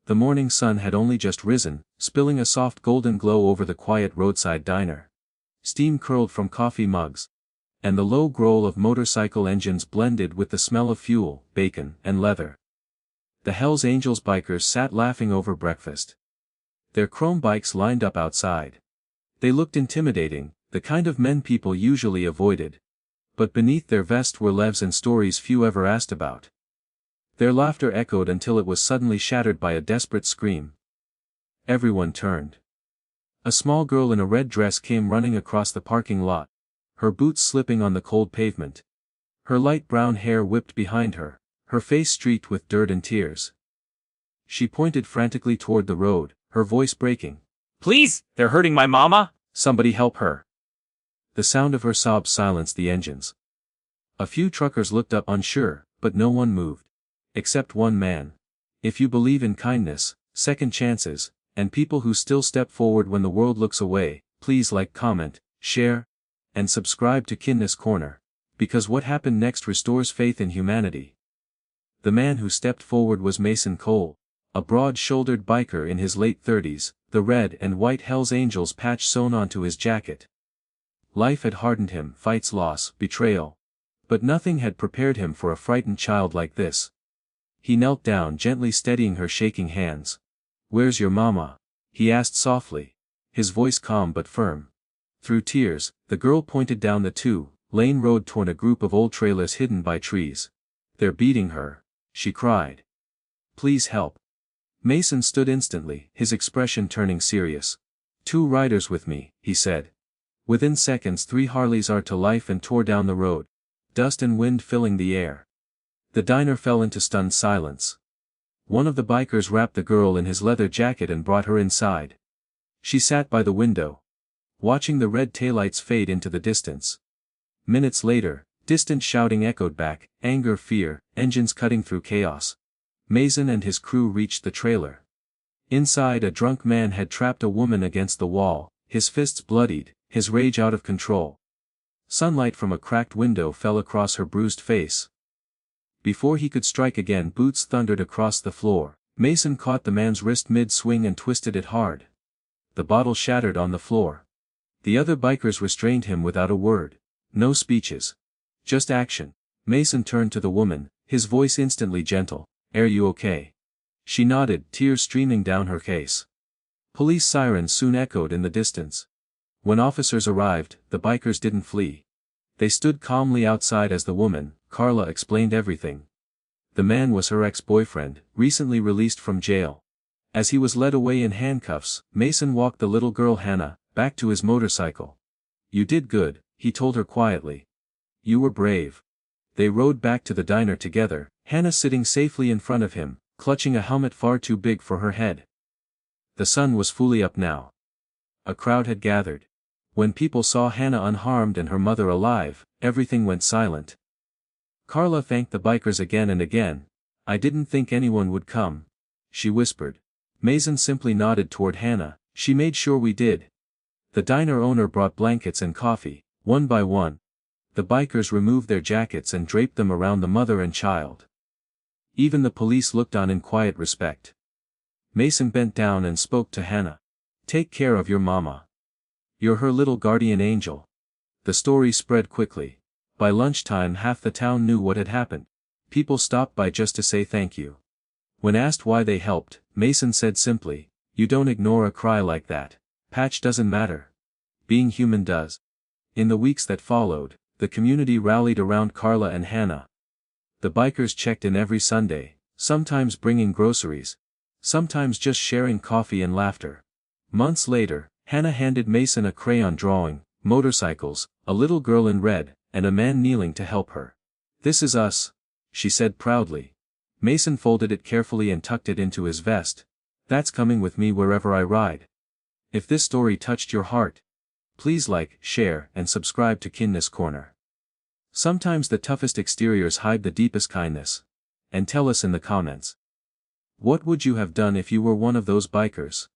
The morning sun had only just risen, spilling a soft golden glow over the quiet roadside diner. Steam curled from coffee mugs, and the low growl of motorcycle engines blended with the smell of fuel, bacon, and leather. The Hells Angels bikers sat laughing over breakfast. Their chrome bikes lined up outside. They looked intimidating, the kind of men people usually avoided. But beneath their vests were lives and stories few ever asked about. Their laughter echoed until it was suddenly shattered by a desperate scream. Everyone turned. A small girl in a red dress came running across the parking lot, her boots slipping on the cold pavement. Her light brown hair whipped behind her, her face streaked with dirt and tears. She pointed frantically toward the road, her voice breaking. "Please, they're hurting my mama! Somebody help her!" The sound of her sobs silenced the engines. A few truckers looked up unsure, but no one moved. Except one man. If you believe in kindness, second chances, and people who still step forward when the world looks away, please like, comment, share, and subscribe to Kindness Corner. Because what happened next restores faith in humanity. The man who stepped forward was Mason Cole, a broad-shouldered biker in his late 30s, the red and white Hells Angels patch sewn onto his jacket. Life had hardened him, fights, loss, betrayal. But nothing had prepared him for a frightened child like this. He knelt down, gently steadying her shaking hands. "Where's your mama?" he asked softly, his voice calm but firm. Through tears, the girl pointed down the two-lane road toward a group of old trailers hidden by trees. "They're beating her," she cried. "Please help." Mason stood instantly, his expression turning serious. "Two riders with me," he said. Within seconds 3 Harleys are to life and tore down the road, dust and wind filling the air. The diner fell into stunned silence. One of the bikers wrapped the girl in his leather jacket and brought her inside. She sat by the window, watching the red taillights fade into the distance. Minutes later, distant shouting echoed back, anger, fear, engines cutting through chaos. Mason and his crew reached the trailer. Inside, a drunk man had trapped a woman against the wall, his fists bloodied, his rage out of control. Sunlight from a cracked window fell across her bruised face. Before he could strike again, boots thundered across the floor. Mason caught the man's wrist mid-swing and twisted it hard. The bottle shattered on the floor. The other bikers restrained him without a word. No speeches. Just action. Mason turned to the woman, his voice instantly gentle. "Are you okay?" She nodded, tears streaming down her face. Police sirens soon echoed in the distance. When officers arrived, the bikers didn't flee. They stood calmly outside as the woman, Carla, explained everything. The man was her ex-boyfriend, recently released from jail. As he was led away in handcuffs, Mason walked the little girl Hannah back to his motorcycle. "You did good," he told her quietly. "You were brave." They rode back to the diner together, Hannah sitting safely in front of him, clutching a helmet far too big for her head. The sun was fully up now. A crowd had gathered. When people saw Hannah unharmed and her mother alive, everything went silent. Carla thanked the bikers again and again. "I didn't think anyone would come," she whispered. Mason simply nodded toward Hannah. "She made sure we did." The diner owner brought blankets and coffee, one by one. The bikers removed their jackets and draped them around the mother and child. Even the police looked on in quiet respect. Mason bent down and spoke to Hannah. "Take care of your mama. You're her little guardian angel." The story spread quickly. By lunchtime half the town knew what had happened. People stopped by just to say thank you. When asked why they helped, Mason said simply, "You don't ignore a cry like that. Patch doesn't matter. Being human does." In the weeks that followed, the community rallied around Carla and Hannah. The bikers checked in every Sunday, sometimes bringing groceries, sometimes just sharing coffee and laughter. Months later, Hannah handed Mason a crayon drawing, motorcycles, a little girl in red, and a man kneeling to help her. "This is us," she said proudly. Mason folded it carefully and tucked it into his vest. "That's coming with me wherever I ride." If this story touched your heart, please like, share, and subscribe to Kindness Corner. Sometimes the toughest exteriors hide the deepest kindness. And tell us in the comments. What would you have done if you were one of those bikers?